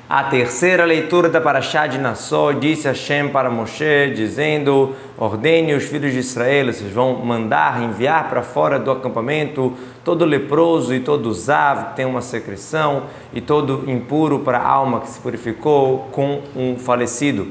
A terceira leitura da Parashá de Nassó, disse Hashem para Moshe, dizendo: ordene os filhos de Israel, vocês vão mandar, enviar para fora do acampamento todo leproso e todo zav que tem uma secreção e todo impuro para a alma que se purificou com um falecido.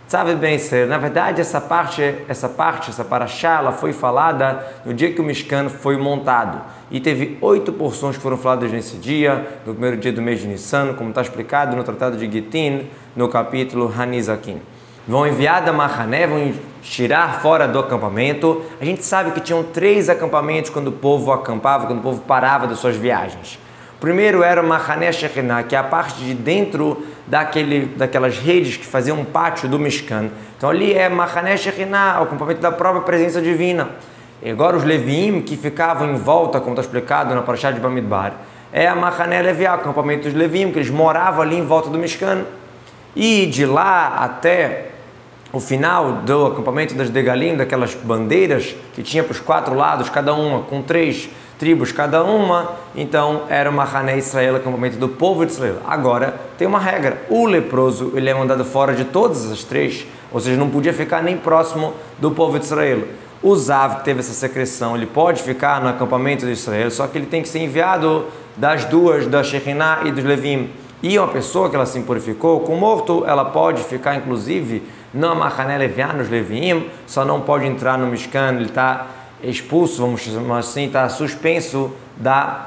Sabe bem, na verdade essa Parashá, ela foi falada no dia que o Mishkan foi montado. E teve 8 porções que foram faladas nesse dia, no primeiro dia do mês de Nissan, como está explicado no Tratado de Gitin, no capítulo Hanizakim. Vão enviar da Mahané, vão tirar fora do acampamento. A gente sabe que tinham 3 acampamentos quando o povo acampava, quando o povo parava das suas viagens. O primeiro era o Mahané Shekhinah, que é a parte de dentro daquelas redes que faziam um pátio do Mishkan. Então ali é Mahané Shekhinah, o acampamento da própria presença divina. E agora os Leviim, que ficavam em volta, como está explicado na Parashá de Bamidbar, é a Mahané Leviá, o acampamento dos Leviim, que eles moravam ali em volta do Mishkan. E de lá até o final do acampamento das Degalim, daquelas bandeiras que tinha para os 4 lados, cada uma com 3 tribos cada uma, então era o Mahané Israel, acampamento do povo de Israel. Agora tem uma regra: o leproso ele é mandado fora de todas as 3, ou seja, não podia ficar nem próximo do povo de Israel. O zav que teve essa secreção, ele pode ficar no acampamento de Israel, só que ele tem que ser enviado das duas, da Shekhinah e dos Levim. E uma pessoa que ela se purificou com morto, ela pode ficar inclusive na Mahané Leviá, nos Levim, só não pode entrar no Mishkan, ele está expulso, vamos chamar assim, está suspenso da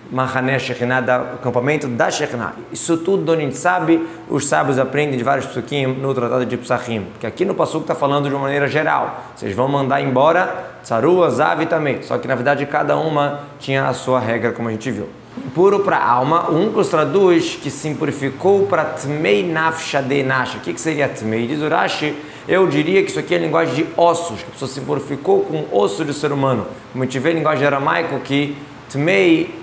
Mahané Shekhinah, do acampamento da Shekhinah. Isso tudo a gente sabe, os sábios aprendem de vários psukim no Tratado de Psachim, porque aqui no Passuco está falando de uma maneira geral. Vocês vão mandar embora Tzarua, Zav também, só que na verdade cada uma tinha a sua regra, como a gente viu. Impuro para a alma, o Unclos traduz que se purificou para Tmei Nafshadei Nash. O que seria Tmei? Diz o Rashi, eu diria que isso aqui é linguagem de ossos, que a pessoa se purificou com osso do ser humano. Como a gente vê em linguagem aramaico, que Tmei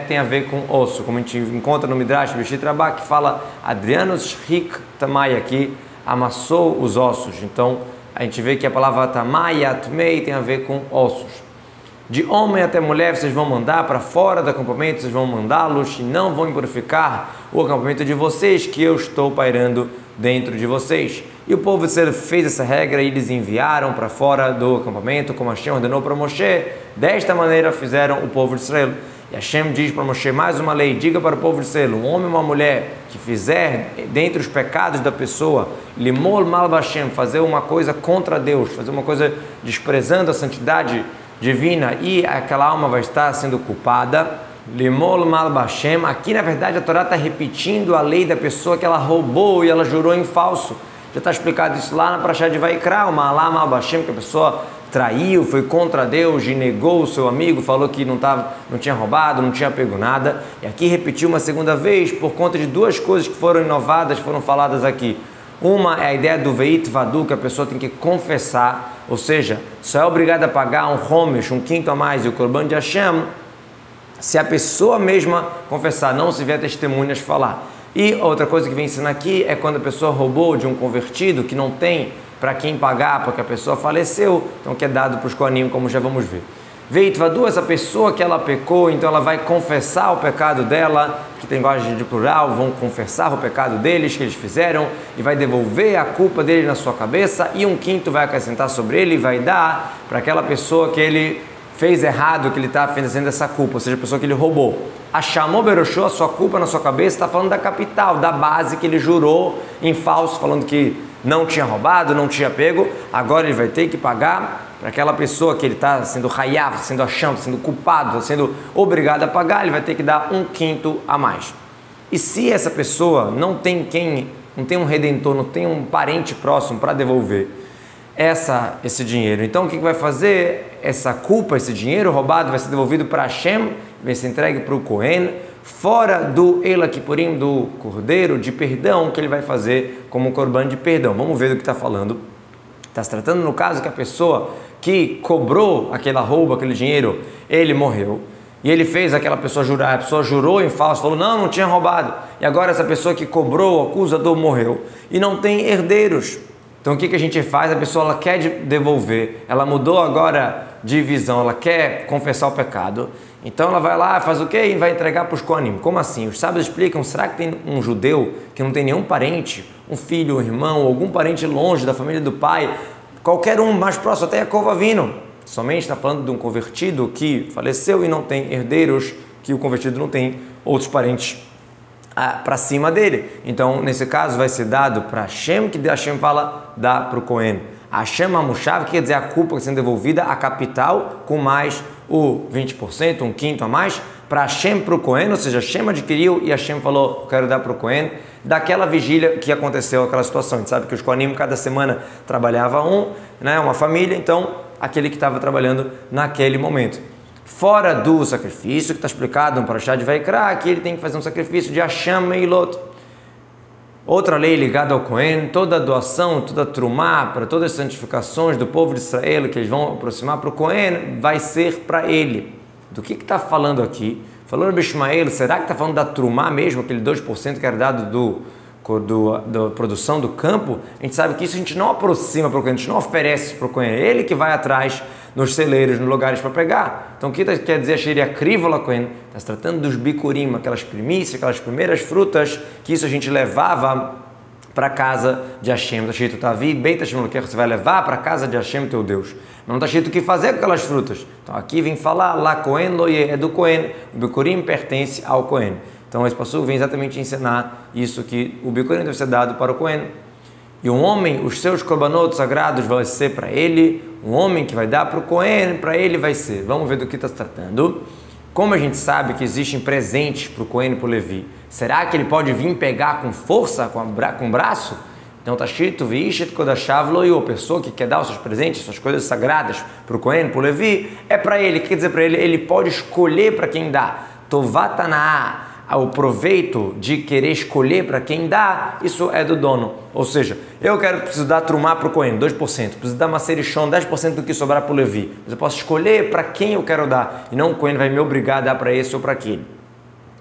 tem a ver com osso, como a gente encontra no Midrash Beshit Rabbah, que fala Adrianus Rik Tamaya, que amassou os ossos. Então a gente vê que a palavra Tamaya, Tmei, tem a ver com ossos. De homem até mulher vocês vão mandar para fora do acampamento, vocês vão mandá-los e não vão impurificar o acampamento de vocês, que eu estou pairando dentro de vocês. E o povo de Israel fez essa regra e eles enviaram para fora do acampamento, como Hashem ordenou para Moshe. Desta maneira fizeram o povo de Israel. E Hashem diz para Moshe mais uma lei: diga para o povo de Israel, um homem e uma mulher que fizer dentre os pecados da pessoa, limol mal Hashem, fazer uma coisa contra Deus, fazer uma coisa desprezando a santidade divina, e aquela alma vai estar sendo culpada. Limol mal Hashem. Aqui na verdade a Torá está repetindo a lei da pessoa que ela roubou e ela jurou em falso. Já está explicado isso lá na Parashá de Vaikra, o Malá mal Hashem, que a pessoa traiu, foi contra Deus e negou o seu amigo, falou que não tinha roubado, não tinha pego nada. E aqui repetiu uma segunda vez por conta de 2 coisas que foram inovadas, foram faladas aqui. Uma é a ideia do Veit Vadu, que a pessoa tem que confessar, ou seja, só é obrigada a pagar um homesh, um quinto a mais, e o Korban de Hashem, se a pessoa mesma confessar, não se vier testemunhas falar. E outra coisa que vem ensinar aqui é quando a pessoa roubou de um convertido, que não tem para quem pagar, porque a pessoa faleceu, então que é dado para os Kohanim, como já vamos ver. Veit Vadu, essa pessoa que ela pecou, então ela vai confessar o pecado dela, que tem linguagem de plural, vão confessar o pecado deles, que eles fizeram, e vai devolver a culpa dele na sua cabeça, e um quinto vai acrescentar sobre ele e vai dar para aquela pessoa que ele fez errado, que ele está fazendo essa culpa, ou seja, a pessoa que ele roubou. A chamou Beroshô, a sua culpa na sua cabeça, está falando da capital, da base que ele jurou em falso, falando que não tinha roubado, não tinha pego, agora ele vai ter que pagar para aquela pessoa que ele está sendo hayav, sendo acham, sendo culpado, sendo obrigado a pagar, ele vai ter que dar um quinto a mais. E se essa pessoa não tem um redentor, não tem um parente próximo para devolver esse dinheiro, então o que vai fazer? Essa culpa, esse dinheiro roubado vai ser devolvido para Hashem, vai ser entregue para o Kohen, fora do Ela Kippurim, do cordeiro de perdão, que ele vai fazer como um korban de perdão. Vamos ver do que está falando. Está se tratando no caso que a pessoa que cobrou aquela roubo, aquele dinheiro, ele morreu. E ele fez aquela pessoa jurar, a pessoa jurou em falso, falou, não tinha roubado. E agora essa pessoa que cobrou, o acusador, morreu. E não tem herdeiros. Então o que a gente faz? A pessoa ela quer devolver, ela mudou agora divisão, ela quer confessar o pecado, então ela vai lá, faz o quê? E vai entregar para os Kohanim. Como assim? Os sábios explicam, será que tem um judeu que não tem nenhum parente, um filho, um irmão, algum parente longe da família do pai, qualquer um mais próximo, até Yaakov Avinu? Somente está falando de um convertido que faleceu e não tem herdeiros, que o convertido não tem outros parentes para cima dele. Então, nesse caso, vai ser dado para Hashem, que Hashem fala, dá para o Cohen. Hashem Amushav, que quer dizer a culpa sendo devolvida, a capital, com mais o 20%, um quinto a mais, para Hashem, para o Cohen, ou seja, Hashem adquiriu e Hashem falou, eu quero dar para o Cohen, daquela vigília que aconteceu, aquela situação. A gente sabe que os Kohanim, cada semana, trabalhava uma família, então, aquele que estava trabalhando naquele momento. Fora do sacrifício, que está explicado no Parashat de Vaikra, que ele tem que fazer um sacrifício de Hashem Meilot. Outra lei ligada ao Cohen, toda a doação, toda a trumá, para todas as santificações do povo de Israel, que eles vão aproximar para o Cohen, vai ser para ele. Do que está falando aqui? Falou no Ishmael, será que está falando da trumá mesmo, aquele 2% que era dado da produção do campo? A gente sabe que isso a gente não aproxima para o Cohen, a gente não oferece para o Cohen, é ele que vai atrás nos celeiros, nos lugares para pegar. Então o que quer dizer Sheria Krivola Cohen? Está se tratando dos bikurim, aquelas primícias, aquelas primeiras frutas, que isso a gente levava para a casa de Hashem. Está escrito, Tavi, Beit Hashem Elokecha, você vai levar para a casa de Hashem, teu Deus. Mas não está escrito o que fazer com aquelas frutas. Então aqui vem falar, lá Cohen Loye, é do Cohen, o bikurim pertence ao Cohen. Então esse passuco vem exatamente ensinar isso, que o bikurim deve ser dado para o Cohen. E um homem, os seus korbanot sagrados vão ser para ele, um homem que vai dar para o Cohen, para ele vai ser. Vamos ver do que está se tratando. Como a gente sabe que existem presentes para o Cohen e para o Levi, será que ele pode vir pegar com força, com o braço? Então está escrito, Vishet Kodashav Loyu, a pessoa que quer dar os seus presentes, suas coisas sagradas para o Cohen, para o Levi, é para ele. O que quer dizer para ele? Ele pode escolher para quem dá. Tovatanaá. O proveito de querer escolher para quem dá, isso é do dono. Ou seja, preciso dar trumá para o Cohen, 2%, preciso dar macerishon, 10% do que sobrar para o Levi. Mas eu posso escolher para quem eu quero dar, e não o Cohen vai me obrigar a dar para esse ou para aquele.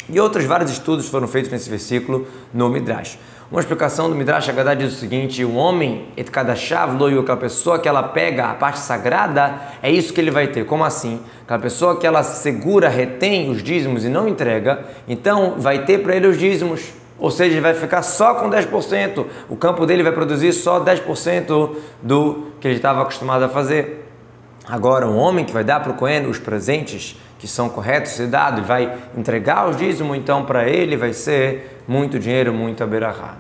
E outros vários estudos foram feitos nesse versículo no Midrash. Uma explicação do Midrash Haggadah diz o seguinte, o homem, et kadashav loyu, aquela pessoa que ela pega a parte sagrada, é isso que ele vai ter. Como assim? Aquela pessoa que ela segura, retém os dízimos e não entrega, então vai ter para ele os dízimos. Ou seja, ele vai ficar só com 10%. O campo dele vai produzir só 10% do que ele estava acostumado a fazer. Agora, um homem que vai dar para o Cohen os presentes que são corretos ser dado, ele vai entregar os dízimos, então para ele vai ser muito dinheiro, muita berachá.